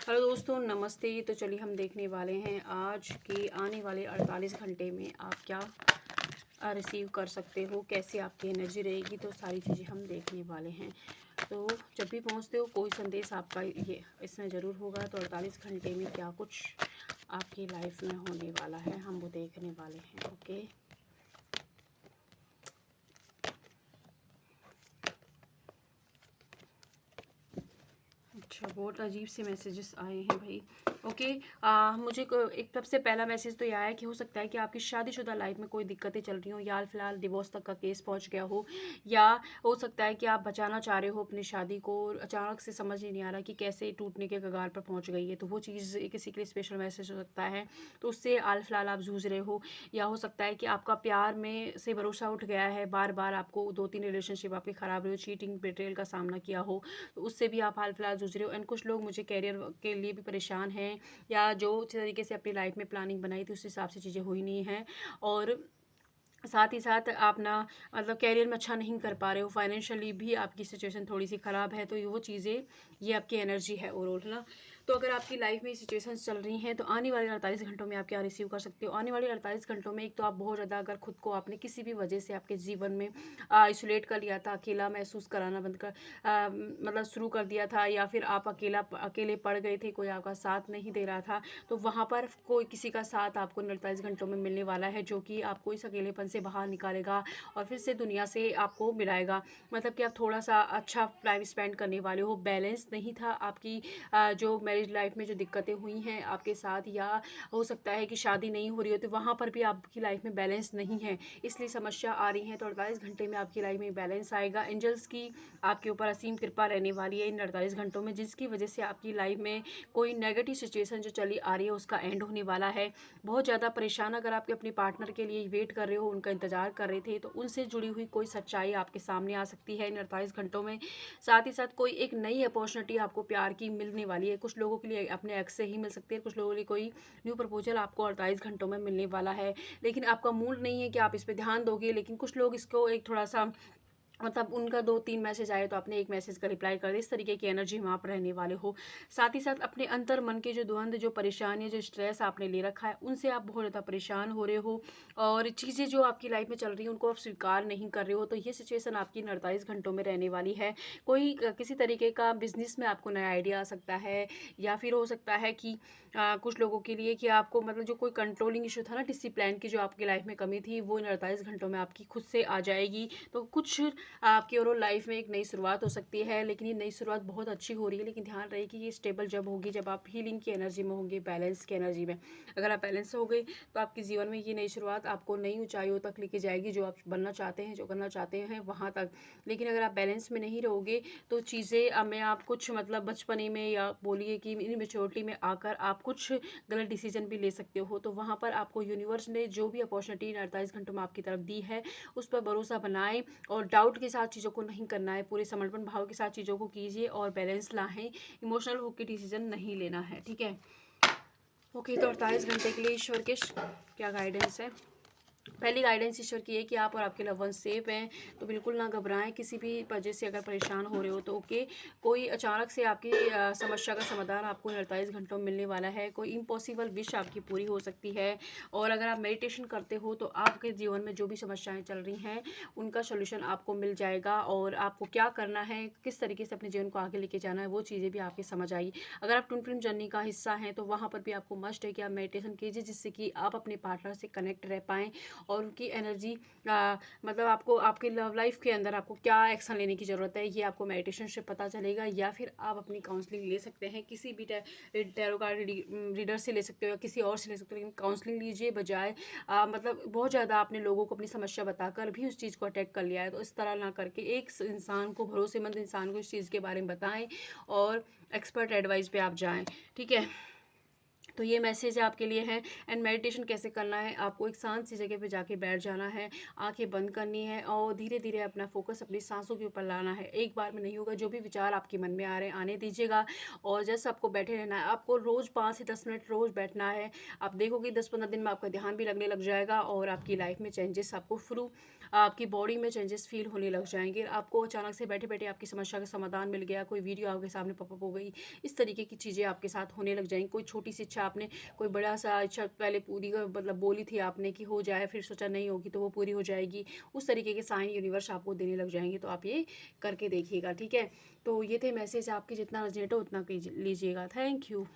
Hello दोस्तों, नमस्ते। तो चलिए हम देखने वाले हैं आज के आने वाले 48 घंटे में आप क्या रिसीव कर सकते हो, कैसे आपकी एनर्जी रहेगी। तो सारी चीज़ें हम देखने वाले हैं। तो जब भी पहुंचते हो कोई संदेश आपका ये इसमें ज़रूर होगा। तो 48 घंटे में क्या कुछ आपकी लाइफ में होने वाला है हम वो देखने वाले हैं। ओके, अच्छा, बहुत अजीब से मैसेजेस आए हैं भाई। ओके, मुझे एक सबसे पहला मैसेज तो यह आया कि हो सकता है कि आपकी शादीशुदा लाइफ में कोई दिक्कतें चल रही हो, या फिलहाल डिवोर्स तक का केस पहुंच गया हो, या हो सकता है कि आप बचाना चाह रहे हो अपनी शादी को, अचानक से समझ ही नहीं आ रहा कि कैसे टूटने के कगार पर पहुंच गई है। तो वो चीज़ किसी के लिए स्पेशल मैसेज हो सकता है। तो उससे हाल फिलहाल आप जूझ रहे हो, या हो सकता है कि आपका प्यार में से भरोसा उठ गया है। बार बार आपको 2-3 रिलेशनशिप आपके ख़राब रहे हो, चीटिंग बेट्रेयल का सामना किया हो, तो उससे भी आप हाल फिलहाल जूझ रहे हो। एंड कुछ लोग मुझे कैरियर के लिए भी परेशान हैं, या जो जिस तरीके से अपनी लाइफ में प्लानिंग बनाई थी उस हिसाब से चीज़ें हुई नहीं हैं। और साथ ही साथ आप ना मतलब कैरियर में अच्छा नहीं कर पा रहे हो, फाइनेंशियली भी आपकी सिचुएशन थोड़ी सी ख़राब है। तो ये वो चीज़ें, ये आपकी एनर्जी है ओवरऑल, है ना। तो अगर आपकी लाइफ में सिचुएशंस चल रही हैं तो आने वाले 48 घंटों में आप क्या रिसीव कर सकते हो। आने वाले 48 घंटों में एक तो आप बहुत ज़्यादा, अगर खुद को आपने किसी भी वजह से आपके जीवन में आइसोलेट कर लिया था, अकेला महसूस कराना बंद कर मतलब शुरू कर दिया था, या फिर आप अकेले पड़ गए थे, कोई आपका साथ नहीं दे रहा था, तो वहाँ पर कोई किसी का साथ आपको 48 घंटों में मिलने वाला है, जो कि आपको इस अकेलेपन से बाहर निकालेगा और फिर से दुनिया से आपको मिलाएगा। मतलब कि आप थोड़ा सा अच्छा टाइम स्पेंड करने वाले हो। बैलेंस नहीं था आपकी जो मैरिज लाइफ में जो दिक्कतें हुई हैं आपके साथ, या हो सकता है कि शादी नहीं हो रही हो, तो वहाँ पर भी आपकी लाइफ में बैलेंस नहीं है, इसलिए समस्या आ रही है। तो 48 घंटे में आपकी लाइफ में बैलेंस आएगा। एंजल्स की आपके ऊपर असीम कृपा रहने वाली है इन 48 घंटों में, जिसकी वजह से आपकी लाइफ में कोई नेगेटिव सिचुएशन जो चली आ रही है उसका एंड होने वाला है। बहुत ज़्यादा परेशान अगर आपके अपने पार्टनर के लिए वेट कर रहे हो, उनका इंतजार कर रहे थे, तो उनसे जुड़ी हुई कोई सच्चाई आपके सामने आ सकती है इन 48 घंटों में। साथ ही साथ कोई एक नई अपॉर्चुनिटी आपको प्यार की मिलने वाली है। कुछ लोगों के लिए अपने एक्स से ही मिल सकती है, कुछ लोगों के लिए कोई न्यू प्रपोजल आपको 48 घंटों में मिलने वाला है। लेकिन आपका मूड नहीं है कि आप इस पर ध्यान दोगे, लेकिन कुछ लोग इसको एक थोड़ा सा मतलब उनका 2-3 मैसेज आए तो आपने एक मैसेज का रिप्लाई कर दिया, इस तरीके की एनर्जी में आप रहने वाले हो। साथ ही साथ अपने अंतर मन के जो द्वंद, जो परेशानी, जो स्ट्रेस आपने ले रखा है, उनसे आप बहुत ज़्यादा परेशान हो रहे हो, और चीज़ें जो आपकी लाइफ में चल रही हैं उनको आप स्वीकार नहीं कर रहे हो। तो ये सिचुएशन आपकी 48 घंटों में रहने वाली है। कोई किसी तरीके का बिजनेस में आपको नया आइडिया आ सकता है, या फिर हो सकता है कि कुछ लोगों के लिए कि आपको मतलब जो कोई कंट्रोलिंग इशू था ना, डिसिप्लिन की जो आपकी लाइफ में कमी थी, वो इन 48 घंटों में आपकी खुद से आ जाएगी। तो कुछ आपकी ओवरऑल लाइफ में एक नई शुरुआत हो सकती है, लेकिन ये नई शुरुआत बहुत अच्छी हो रही है। लेकिन ध्यान रहे कि ये स्टेबल जब होगी, जब आप हीलिंग की एनर्जी में होंगे, बैलेंस की एनर्जी में। अगर आप बैलेंस हो गए तो आपके जीवन में ये नई शुरुआत आपको नई ऊंचाइयों तक लेके जाएगी, जो आप बनना चाहते हैं, जो करना चाहते हैं वहाँ तक। लेकिन अगर आप बैलेंस में नहीं रहोगे तो चीज़ें में आप कुछ मतलब बचपने में, या बोलिए कि इमेच्योरिटी में आकर आप कुछ गलत डिसीजन भी ले सकते हो। तो वहाँ पर आपको यूनिवर्स ने जो भी अपॉर्चुनिटी 48 घंटों में आपकी तरफ दी है, उस पर भरोसा बनाएं, और डाउट के साथ चीज़ों को नहीं करना है, पूरे समर्पण भाव के साथ चीज़ों को कीजिए और बैलेंस लाएं। इमोशनल होकर डिसीजन नहीं लेना है, ठीक है। ओके, तो 48 घंटे के लिए ईश्वर के क्या गाइडेंस है। पहली गाइडेंस ईश्वर की है कि आप और आपके लव वन सेफ हैं, तो बिल्कुल ना घबराएं। किसी भी वजह से अगर परेशान हो रहे हो तो ओके, कोई अचानक से आपकी समस्या का समाधान आपको 48 घंटों में मिलने वाला है। कोई इम्पॉसिबल विश आपकी पूरी हो सकती है। और अगर आप मेडिटेशन करते हो तो आपके जीवन में जो भी समस्याएं चल रही हैं उनका सोल्यूशन आपको मिल जाएगा, और आपको क्या करना है, किस तरीके से अपने जीवन को आगे लेके जाना है, वो चीज़ें भी आपकी समझ आई। अगर आप ट्विन फ्लेम जर्नी का हिस्सा हैं तो वहाँ पर भी आपको मस्ट है कि आप मेडिटेशन कीजिए, जिससे कि आप अपने पार्टनर से कनेक्ट रह पाएँ, और उनकी एनर्जी मतलब आपको आपके लव लाइफ के अंदर आपको क्या एक्शन लेने की ज़रूरत है, ये आपको मेडिटेशन से पता चलेगा। या फिर आप अपनी काउंसलिंग ले सकते हैं, किसी भी टैरो कार्ड रीडर से ले सकते हो, या किसी और से ले सकते हो, लेकिन काउंसलिंग लीजिए, बजाय मतलब बहुत ज़्यादा आपने लोगों को अपनी समस्या बताकर भी उस चीज़ को अटैक कर लिया है। तो इस तरह ना करके एक इंसान को, भरोसेमंद इंसान को इस चीज़ के बारे में बताएं, और एक्सपर्ट एडवाइस पे आप जाएं, ठीक है। तो ये मैसेज आपके लिए है। एंड मेडिटेशन कैसे करना है, आपको एक शांत सी जगह पे जाके बैठ जाना है, आंखें बंद करनी है और धीरे धीरे अपना फोकस अपनी सांसों के ऊपर लाना है। एक बार में नहीं होगा, जो भी विचार आपके मन में आ रहे हैं आने दीजिएगा और जस्ट आपको बैठे रहना है। आपको रोज़ 5 से 10 मिनट रोज़ बैठना है। आप देखोगे 10-15 दिन में आपका ध्यान भी लगने लग जाएगा और आपकी लाइफ में चेंजेस आपको आपकी बॉडी में चेंजेस फील होने लग जाएंगे। आपको अचानक से बैठे बैठे आपकी समस्या का समाधान मिल गया, कोई वीडियो आपके सामने पॉपअप हो गई, इस तरीके की चीज़ें आपके साथ होने लग जाएंगी। कोई छोटी सी इच्छा आपने, कोई बड़ा सा इच्छा पहले पूरी मतलब बोली थी आपने कि हो जाए, फिर सोचा नहीं होगी तो वो पूरी हो जाएगी। उस तरीके के साइन यूनिवर्स आपको देने लग जाएंगे। तो आप ये करके देखिएगा, ठीक है। तो ये थे मैसेज, आपके जितना रेजोनेट हो उतना लीजिएगा। Thank you.